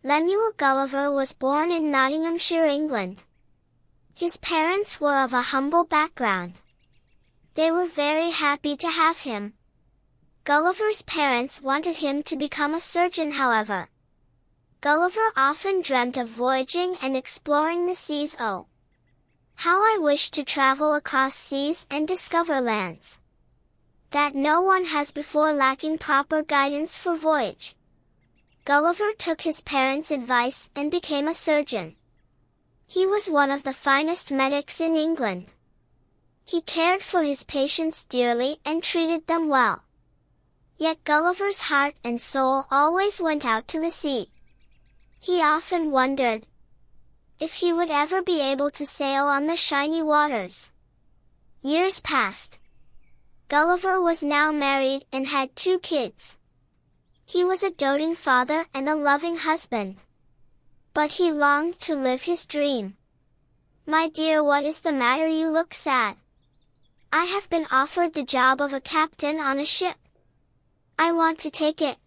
Lenuel Gulliver was born in Nottinghamshire, England. His parents were of a humble background. They were very happy to have him. Gulliver's parents wanted him to become a surgeon, however. Gulliver often dreamt of voyaging and exploring the seas. Oh, how I wish to travel across seas and discover lands that no one has before, lacking proper guidance for voyage. Gulliver took his parents' advice and became a surgeon. He was one of the finest medics in England. He cared for his patients dearly and treated them well. Yet Gulliver's heart and soul always went out to the sea. He often wondered if he would ever be able to sail on the shiny waters. Years passed. Gulliver was now married and had 2 kids. He was a doting father and a loving husband. But he longed to live his dream. "My dear, what is the matter? You look sad." "I have been offered the job of a captain on a ship. I want to take it.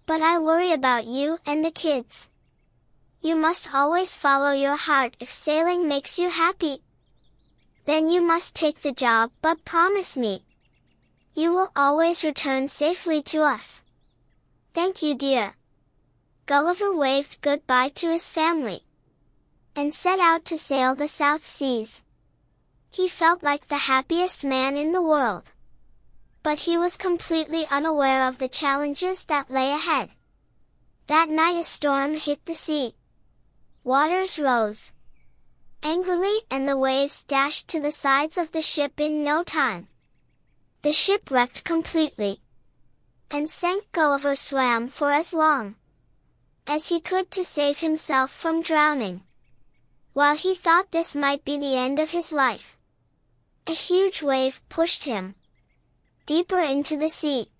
But I worry about you and the kids." "You must always follow your heart if sailing makes you happy. Then you must take the job, but promise me you will always return safely to us." "Thank you, dear." Gulliver waved goodbye to his family and set out to sail the South Seas. He felt like the happiest man in the world. But he was completely unaware of the challenges that lay ahead. That night a storm hit the sea. Waters rose angrily and the waves dashed to the sides of the ship in no time. The ship wrecked completely and sank. Gulliver swam for as long as he could to save himself from drowning. While he thought this might be the end of his life, a huge wave pushed him deeper into the sea.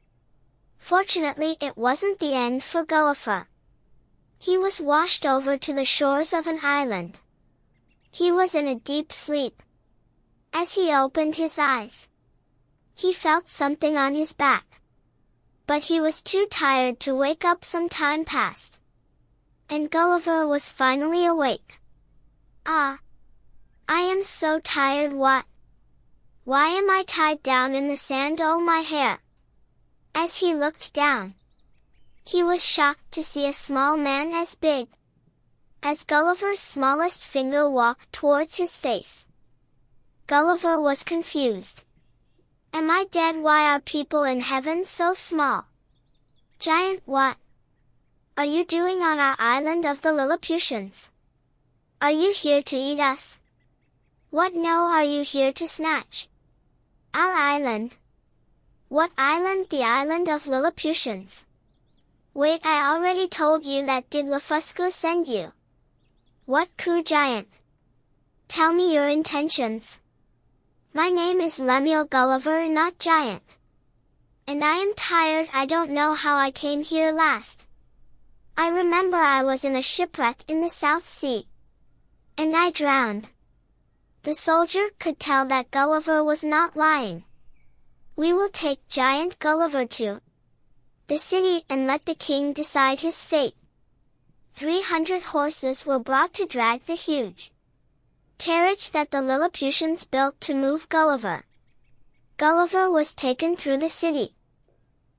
Fortunately, it wasn't the end for Gulliver. He was washed over to the shores of an island. He was in a deep sleep. As he opened his eyes, he felt something on his back. But he was too tired to wake up. Some time passed, and Gulliver was finally awake. "Ah, I am so tired. Why am I tied down in the sand? Oh, my hair!" As he looked down, he was shocked to see a small man as big as Gulliver's smallest finger walk towards his face. Gulliver was confused. "Am I dead? Why are people in heaven so small?" "Giant, what are you doing on our island of the Lilliputians? Are you here to eat us?" "What? No, are you here to snatch our island?" "What island?" "The island of Lilliputians." "Wait, I already told you that. Did Blefuscu send you?" "What coup, giant? Tell me your intentions." "My name is Lemuel Gulliver, not giant. And I am tired. I don't know how I came here last. I remember I was in a shipwreck in the South Sea, and I drowned." The soldier could tell that Gulliver was not lying. "We will take giant Gulliver to the city and let the king decide his fate." 300 horses were brought to drag the huge carriage that the Lilliputians built to move Gulliver. Gulliver was taken through the city.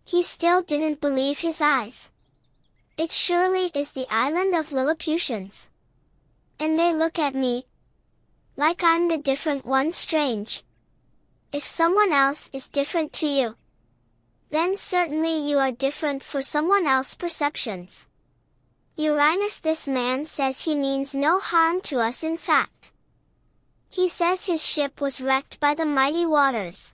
He still didn't believe his eyes. "It surely is the island of Lilliputians. And they look at me like I'm the different one. Strange. If someone else is different to you, then certainly you are different for someone else's perceptions." "Uranus, this man says he means no harm to us. In fact, he says his ship was wrecked by the mighty waters,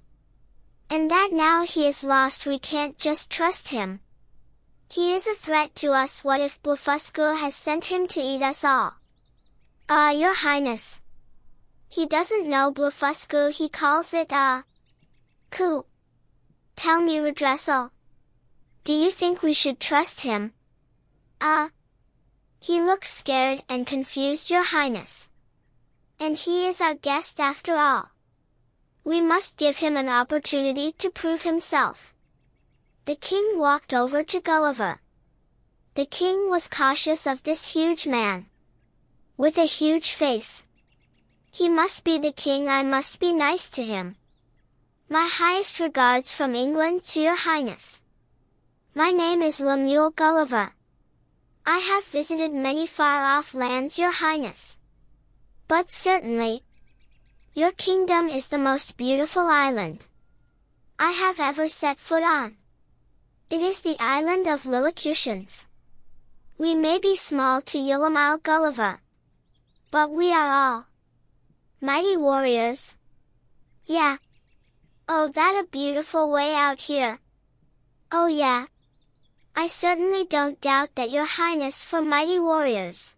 and that now he is lost. We can't just trust him. He is a threat to us. What if Blefuscu has sent him to eat us all?" Your Highness, he doesn't know Blefuscu. He calls it a coup. Tell me, Redressal, do you think we should trust him?" He looks scared and confused, Your Highness. And he is our guest after all. We must give him an opportunity to prove himself." The king walked over to Gulliver. The king was cautious of this huge man, with a huge face. He must be the king, I must be nice to him. My highest regards from England to your highness. My name is Lemuel Gulliver. I have visited many far-off lands, your highness. But certainly, your kingdom is the most beautiful island I have ever set foot on. It is the island of Lilliputians. We may be small to Lemuel Gulliver, but we are all mighty warriors. Yeah. Oh, that a beautiful way out here. Oh yeah. I certainly don't doubt that your highness for mighty warriors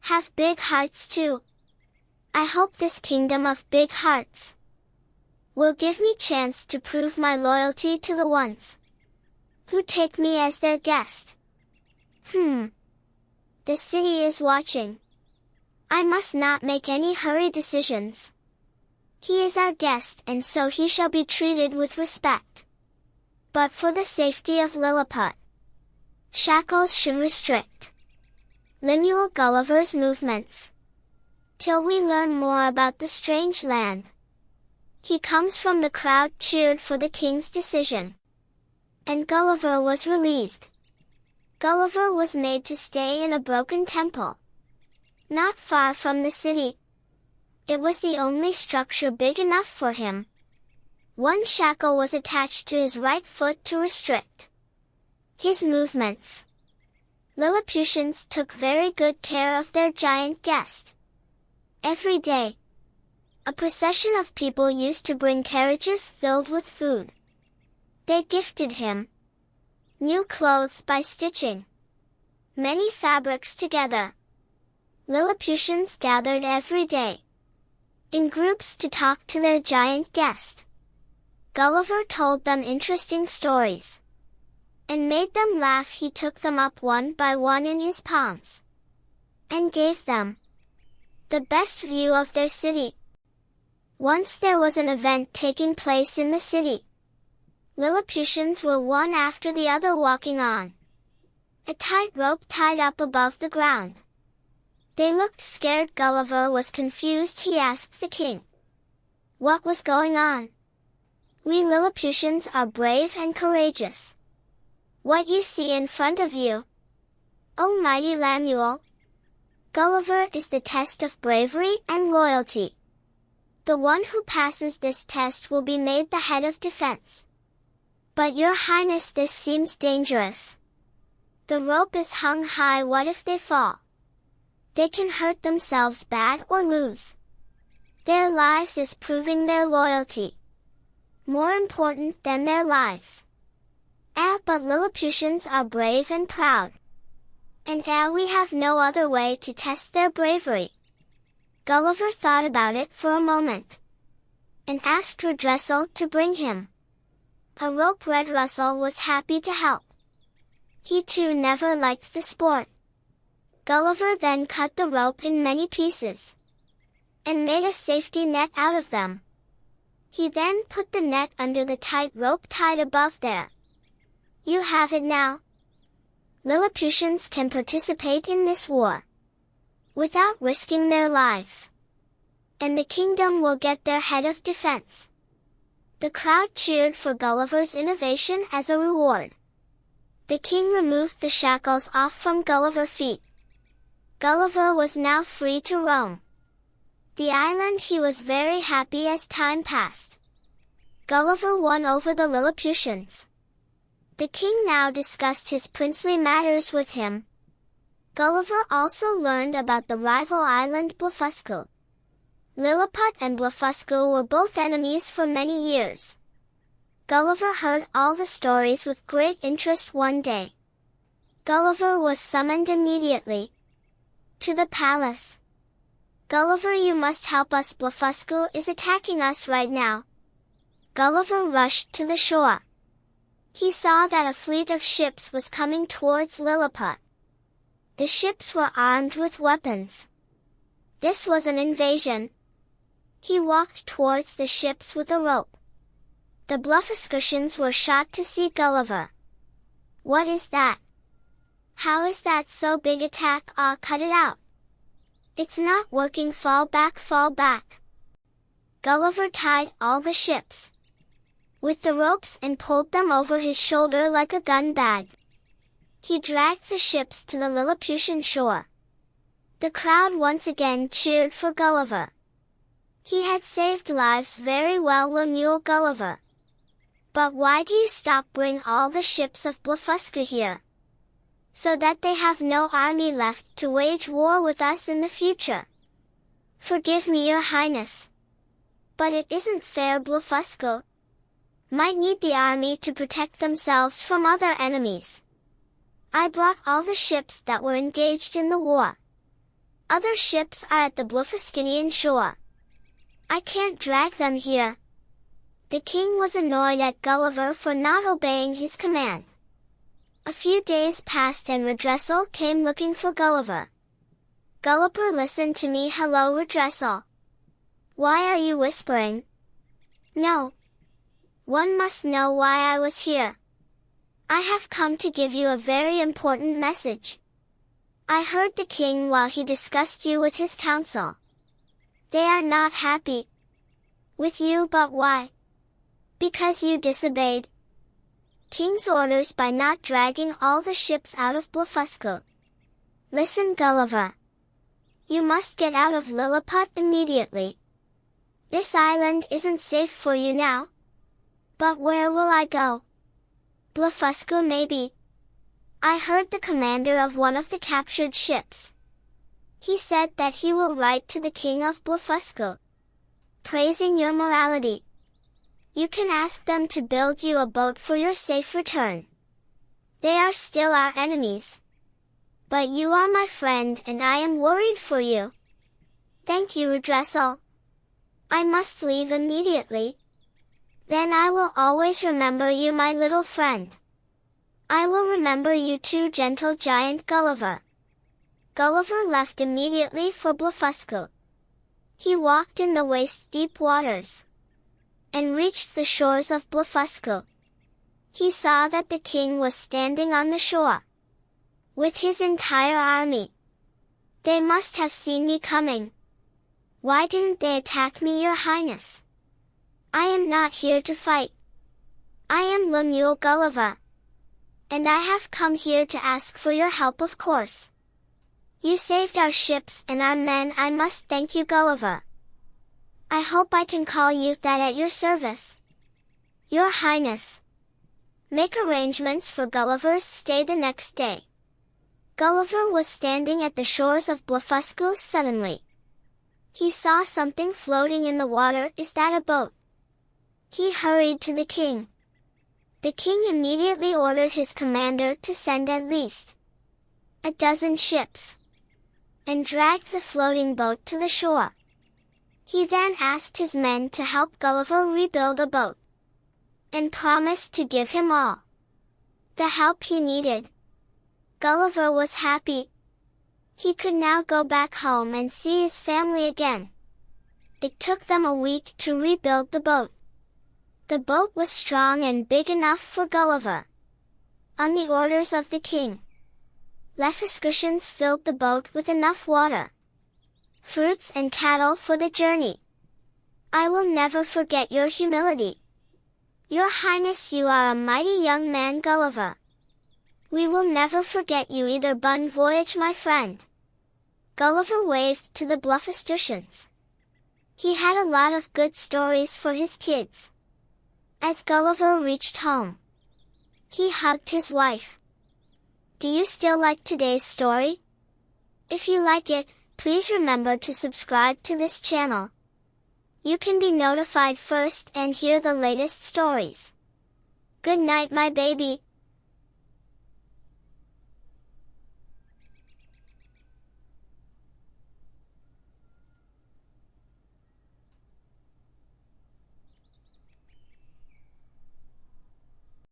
have big hearts too. I hope this kingdom of big hearts will give me chance to prove my loyalty to the ones who take me as their guest. The city is watching. I must not make any hurried decisions. He is our guest, and so he shall be treated with respect. But for the safety of Lilliput, shackles should restrict Lemuel Gulliver's movements till we learn more about the strange land. He comes from the crowd cheered for the king's decision, and Gulliver was relieved. Gulliver was made to stay in a broken temple, not far from the city. It was the only structure big enough for him. One shackle was attached to his right foot to restrict his movements. Lilliputians took very good care of their giant guest. Every day, a procession of people used to bring carriages filled with food. They gifted him new clothes by stitching many fabrics together. Lilliputians gathered every day in groups to talk to their giant guest. Gulliver told them interesting stories and made them laugh. He took them up one by one in his palms and gave them the best view of their city. Once there was an event taking place in the city. Lilliputians were one after the other walking on a tight rope tied up above the ground. They looked scared. Gulliver was confused. He asked the king what was going on. We Lilliputians are brave and courageous. What you see in front of you, O mighty Lemuel Gulliver, is the test of bravery and loyalty. The one who passes this test will be made the head of defense. But your highness, this seems dangerous. The rope is hung high. What if they fall? They can hurt themselves bad or lose their lives. Is proving their loyalty more important than their lives? But Lilliputians are brave and proud. And we have no other way to test their bravery. Gulliver thought about it for a moment and asked Redrussel to bring him a rope. Redrussel was happy to help. He too never liked the sport. Gulliver then cut the rope in many pieces and made a safety net out of them. He then put the net under the tight rope tied above there. You have it now. Lilliputians can participate in this war without risking their lives, and the kingdom will get their head of defense. The crowd cheered for Gulliver's innovation as a reward. The king removed the shackles off from Gulliver's feet. Gulliver was now free to roam the island. He was very happy as time passed. Gulliver won over the Lilliputians. The king now discussed his princely matters with him. Gulliver also learned about the rival island Blefuscu. Lilliput and Blefuscu were both enemies for many years. Gulliver heard all the stories with great interest. One day, Gulliver was summoned immediately to the palace. Gulliver, you must help us. Blefuscu is attacking us right now. Gulliver rushed to the shore. He saw that a fleet of ships was coming towards Lilliput. The ships were armed with weapons. This was an invasion. He walked towards the ships with a rope. The Blefuscuians were shocked to see Gulliver. What is that? How is that so big a tack? Ah, cut it out. It's not working. Fall back, fall back. Gulliver tied all the ships with the ropes and pulled them over his shoulder like a gun bag. He dragged the ships to the Lilliputian shore. The crowd once again cheered for Gulliver. He had saved lives very well, Lenuel Gulliver. But why do you stop? Bring all the ships of Blefuscu here, so that they have no army left to wage war with us in the future. Forgive me, your highness, but it isn't fair. Blefuscu might need the army to protect themselves from other enemies. I brought all the ships that were engaged in the war. Other ships are at the Blefuscinian shore. I can't drag them here. The king was annoyed at Gulliver for not obeying his command. A few days passed and Redressal came looking for Gulliver. Gulliver, listen to me. Hello, Redressal. Why are you whispering? No. One must know why I was here. I have come to give you a very important message. I heard the king while he discussed you with his council. They are not happy with you, but why? Because you disobeyed king's orders by not dragging all the ships out of Blefuscu. Listen, Gulliver. You must get out of Lilliput immediately. This island isn't safe for you now. But where will I go? Blefuscu, maybe. I heard the commander of one of the captured ships. He said that he will write to the king of Blefuscu, praising your morality. You can ask them to build you a boat for your safe return. They are still our enemies, but you are my friend and I am worried for you. Thank you, Redressal. I must leave immediately. Then I will always remember you, my little friend. I will remember you too, gentle giant Gulliver. Gulliver left immediately for Blefuscu. He walked in the waist-deep waters and reached the shores of Blefuscu. He saw that the king was standing on the shore with his entire army. They must have seen me coming. Why didn't they attack me, your highness? I am not here to fight. I am Lemuel Gulliver, and I have come here to ask for your help, of course. You saved our ships and our men. I must thank you, Gulliver. I hope I can call you that at your service. Your highness. Make arrangements for Gulliver's stay the next day. Gulliver was standing at the shores of Blefuscu. Suddenly, he saw something floating in the water. Is that a boat? He hurried to the king. The king immediately ordered his commander to send at least a dozen ships and dragged the floating boat to the shore. He then asked his men to help Gulliver rebuild a boat and promised to give him all the help he needed. Gulliver was happy. He could now go back home and see his family again. It took them a week to rebuild the boat. The boat was strong and big enough for Gulliver. On the orders of the king, Blefuscutians filled the boat with enough water, fruits and cattle for the journey. I will never forget your humility. Your highness, you are a mighty young man, Gulliver. We will never forget you either. Bon voyage, my friend. Gulliver waved to the Blefuscutians. He had a lot of good stories for his kids. As Gulliver reached home, he hugged his wife. Do you still like today's story? If you like it, please remember to subscribe to this channel. You can be notified first and hear the latest stories. Good night, my baby.